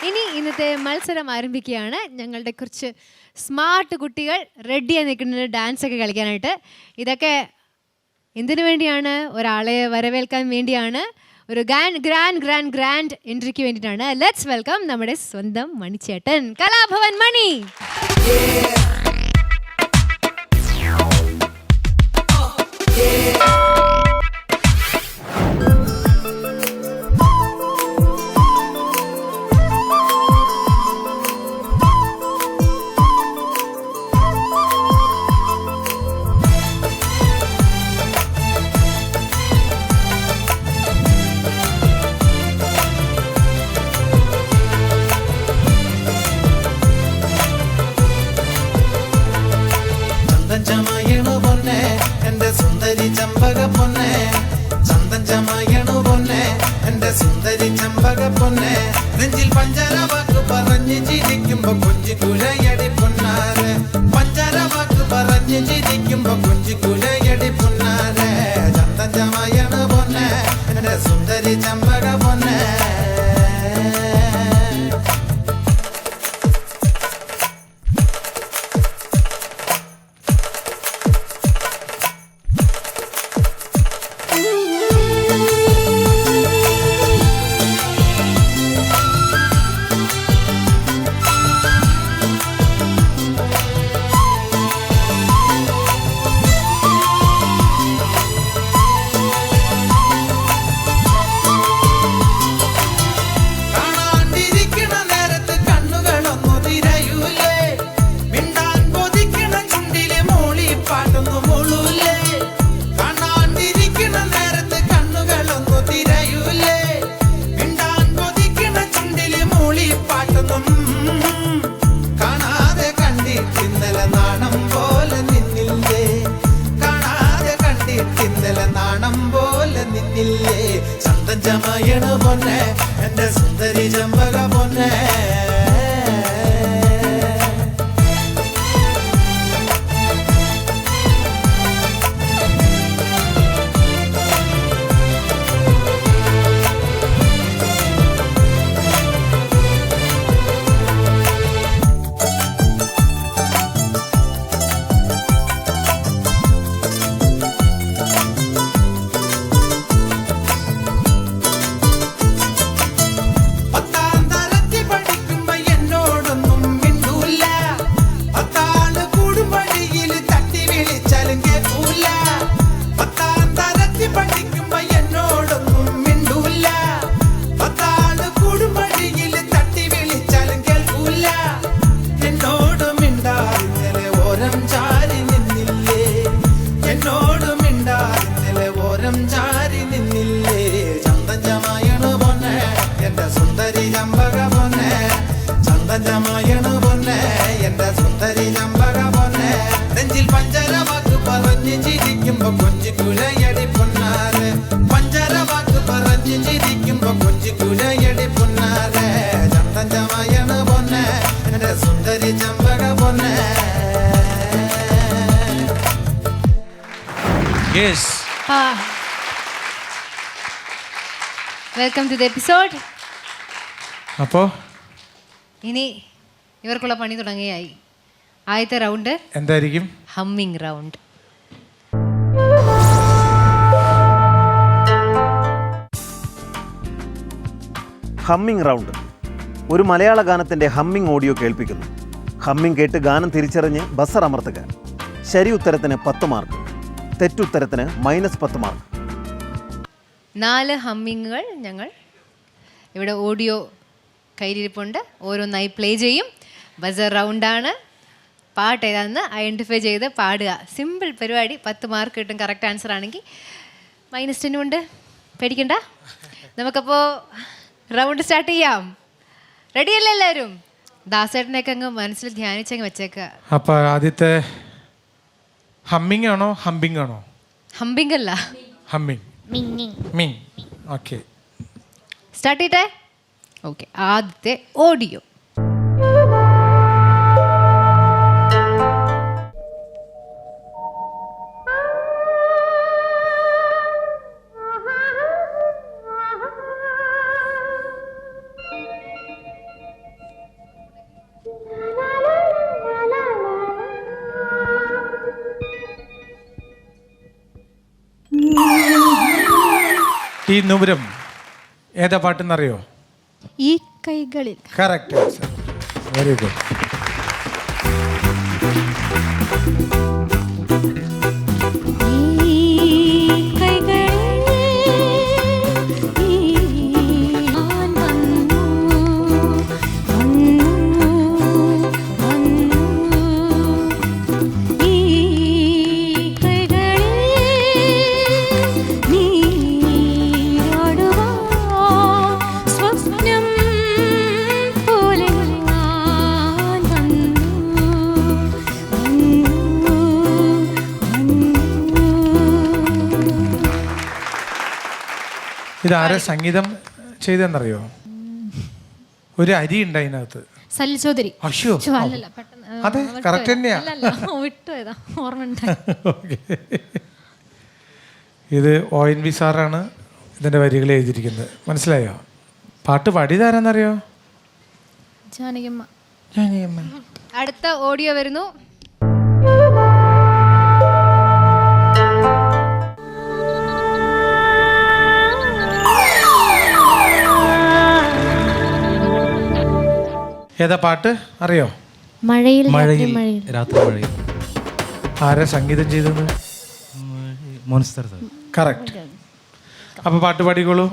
ഇനി ഇന്നത്തെ മത്സരം ആരംഭിക്കുകയാണ്. ഞങ്ങളുടെ കുറച്ച് സ്മാർട്ട് കുട്ടികൾ റെഡിയായി നിൽക്കുന്നുണ്ട് ഡാൻസ് ഒക്കെ കളിക്കാനായിട്ട്. ഇതൊക്കെ എന്തിനു വേണ്ടിയാണ്? ഒരാളെ വരവേൽക്കാൻ വേണ്ടിയാണ്. ഒരു ഗ്രാൻഡ് എൻട്രിക്ക് വേണ്ടിയിട്ടാണ്. ലെറ്റ്സ് വെൽക്കം നമ്മുടെ സ്വന്തം മണിച്ചേട്ടൻ, കലാഭവൻ മണി. സുന്ദരി ചമ്പക പൊന്നെ നെഞ്ചിൽ പഞ്ചര വാക്ക് പറഞ്ഞ് ചിരിക്കുമ്പോ കുഞ്ചി കുഴയടി പൊന്നാരെ പഞ്ചര വാക്ക് പറഞ്ഞ് ചിരിക്കുമ്പോ കുഞ്ചി കുഴയടി പൊന്നാരെ ചന്തൻ ചമയണ പൊന്നെ എന്റെ സുന്ദരി ചമ്പക പൊന്നെ ചന്തൻ ചമയണ പൊന്നെ എന്റെ സുന്ദരി ചമ്പക പൊന്നെ ചമയണ പൊന്നെ എന്റെ സുന്ദരി ചമ്പക പൊന്നെ നെഞ്ചിൽ പഞ്ചര വാക്ക് പറഞ്ഞ് ചിരിക്കുമ്പോ കൊഞ്ചി കുഴയടി പൊന്നാരെ പഞ്ചര വാക്ക് പറഞ്ഞ് ചിരിക്കുമ്പോ കൊഞ്ചി കുഴയടി പൊന്നാരെ ചന്തൻ ചമയണ പൊന്നെ എന്റെ സുന്ദരി ചമ്പക പൊന്നെ. Welcome to the episode. അപ്പോ ഇനി ഇവർക്കുള്ള പണി തുടങ്ങിയായി. ആദ്യത്തെ റൗണ്ട് എന്തായിരിക്കും? Humming round. ഹമ്മിങ് റൗണ്ട് ഒരു മലയാള ഗാനത്തിൻ്റെ ഹമ്മിങ് ഓഡിയോ കേൾപ്പിക്കുന്നു. ഹമ്മിങ് കേട്ട് ഗാനം തിരിച്ചറിഞ്ഞ് ബസർ അമർത്തുക. ശരി ഉത്തരത്തിന് 10 മാർക്ക്, തെറ്റുത്തരത്തിന് -10 മാർക്ക്. 4 ഹമ്മിങ്ങുകൾ ഞങ്ങൾ ഇവിടെ ഓഡിയോ കയ്യിലിരിപ്പുണ്ട്. ഓരോന്നായി പ്ലേ ചെയ്യും. ബസർ റൗണ്ടാണ്. പാട്ട് ഏതാണെന്ന് ഐഡൻറ്റിഫൈ ചെയ്ത് പാടുക. സിമ്പിൾ പരിപാടി. 10 മാർക്ക് കിട്ടും കറക്റ്റ് ആൻസർ ആണെങ്കിൽ. -10 കൊണ്ട് പേടിക്കണ്ട. നമുക്കപ്പോൾ റൗണ്ട് സ്റ്റാർട്ട് ചെയ്യാം. റെഡിയല്ലേ എല്ലാവരും? ദാസേട്ടനെയൊക്കെ അങ്ങ് മനസ്സിൽ ധ്യാനിച്ചങ്ങ് വെച്ചേക്കുക. അപ്പോൾ ആദ്യത്തെ ഹമ്മിങ് ആണോ ഹമ്പിങ് ആണോ? ഹമ്പിങ് അല്ല, ഹമ്മിങ്. മിങ്. ഓക്കെ, സ്റ്റാർട്ട് ചെയ്യട്ടെ. ഓക്കെ, ആദ്യത്തെ ഓഡിയോ. ഈ നുപുരം ഏതാ പാട്ടെന്നറിയോ? ഈ കൈകളിൽ. Correct answer. Very good. ഇതാരെ സംഗീതം ചെയ്തെന്നറിയോ? ഒരു അരി ഉണ്ട് അതിനകത്ത്. സലിൽ ചൗധരി. അശ്യോ, അല്ലല്ല, പെട്ടെന്ന് അതെ കറക്റ്റ് തന്നെയാ. വിട്ടുപോയതാ, ഓർമ്മ. ഓക്കെ. ഇത് ONV സാറാണ് ഇതിൻ്റെ വരികൾ എഴുതിയിരിക്കുന്നത്. മനസ്സിലായോ? പാട്ട് പാടിയതാരെന്നറിയോ? ജാനകിയമ്മ. ജാനകിയമ്മ. അടുത്ത ഓഡിയോ വരുന്നു. ഏതാ പാട്ട് അറിയോ? മഴയിൽ മഴയിൽ രാത്രി മഴയിൽ. ആരാ സംഗീതം ചെയ്തത്? മോൻസ്റ്റർ സാർ. കറക്റ്റ്. അപ്പോൾ പാട്ട് പാടിക്കോളൂ.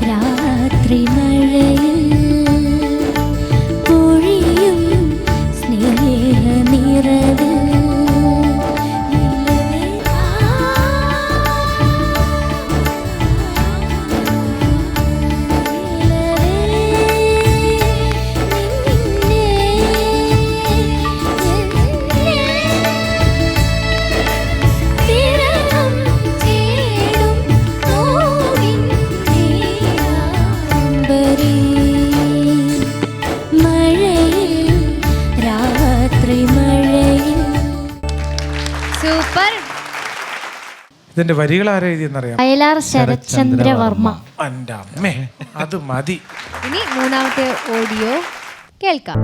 രാത്രി മഴയിൽ പൊഴിയും സ്നേഹ നിറവിൽ സൂപ്പർ. ഇതിന്റെ വരികൾ ആരാ എഴുതിയെന്നറിയാം? വയലാർ ശരത്ചന്ദ്രവർമ്മ. എൻ്റെ അമ്മേ, അത് മതി. ഇനി മൂന്നാമത്തെ ഓഡിയോ കേൾക്കാം.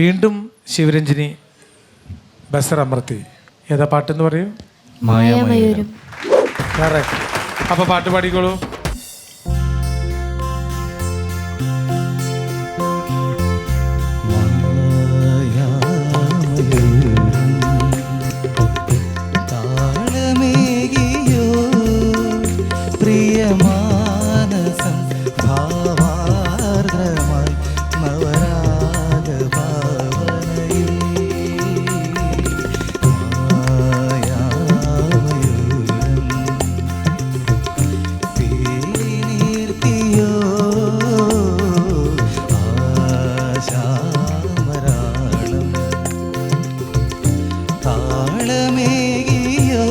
വീണ്ടും ശിവരഞ്ജിനി ബസർ അമർത്തി. ഏതാ പാട്ടെന്ന് പറയൂ? മായാമയൂരം. കറക്റ്റ്. അപ്പോൾ പാട്ട് പാടിക്കോളൂ. താളമേകിയോ പ്രിയമാനസം ഭാവാർദ്രമായി നവരാഗ ഭാവനയിൽ മായാമയൂരം തീർത്തിയോ ആശാമരാളം താളമേകിയോ.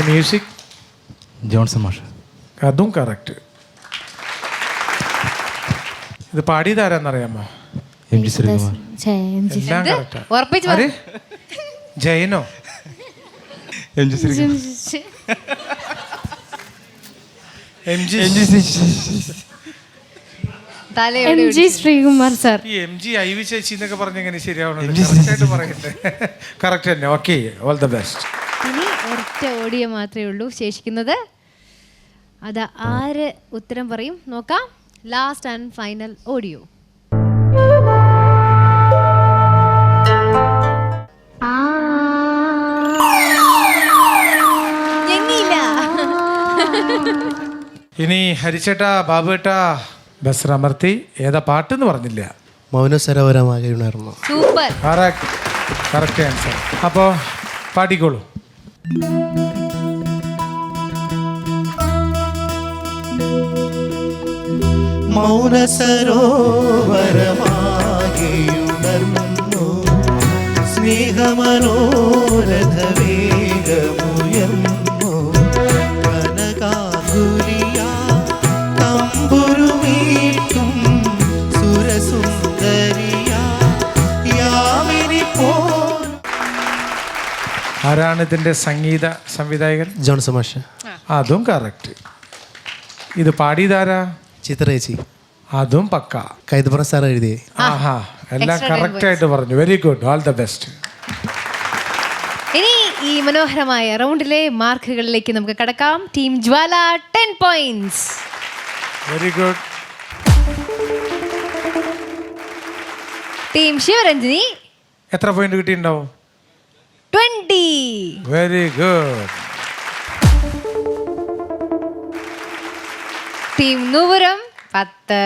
മ്യൂസിക് ജോൺസൺ മാഷ്. അതും കറക്റ്റ്. ഇത് പാടിയതാരാന്നറിയാമോ? MG ശ്രീകുമാർ. എല്ലാം കറക്റ്റാ. ഉറപ്പിച്ചു ആര്? ജയനോ? MG Sreekumar. MG തലയോടെ MG Sreekumar sir. ഈ MG IV ചേച്ചി എന്നൊക്കെ പറഞ്ഞെങ്ങനെ ശരിയാവണല്ലോ? കറക്റ്റായിട്ട് പറയണ്ടേ? കറക്റ്റ് തന്നെ. Okay, all the best. ഇനി ഒറ്റ ഓഡിയോ മാത്രമേ ഉള്ളൂ ശേഷിക്കുന്നത്. അത് ആര് ഉത്തരം പറയും നോക്കാം. Last and final audio. ഇനി ഹരിച്ചേട്ടാ, ബാബുവേട്ടാ, ബസർ അമർത്തി. ഏതാ പാട്ടെന്ന് പറഞ്ഞില്ല. മൗനസരോവരമാകെ ഉണർന്നു. സൂപ്പർ. Correct answer. അപ്പോൾ പാടിക്കോളൂ. മൗനസരോവരമാകെ ഉണർന്നു സ്നേഹമനോരഥവേഗമുയർന്നു കനകാകുലിയ തമ്പുരുമീട്ടും സുരസുന്ദരിയ യാമിനി പോ. ആരാണ് ഇതിൻ്റെ സംഗീത സംവിധായകൻ? ജോൺസൺ മാഷ്. അതും കറക്റ്റ്. ഇത് പാടിയതാരാ? ചിത്രേച്ചി. അതും പക്ക. കൈതപ്പുറം സാർ എഴുതിയേ. ആഹാ, എല്ലാം Extra 10 കറക്റ്റ് ആയിട്ട് പറഞ്ഞു. Very good, all the best. ഇനി ഈ മനോഹരമായ റൗണ്ടിലെ മാർക്കുകളിലേക്ക് നമുക്ക് കടക്കാം. ടീം ജ്വാല 10 points. Very good. Team Sivaranjini എത്ര പോയിന്റ് കിട്ടിയിട്ടുണ്ടാവും? 20. Very good. ടീം നൂപുരം 10.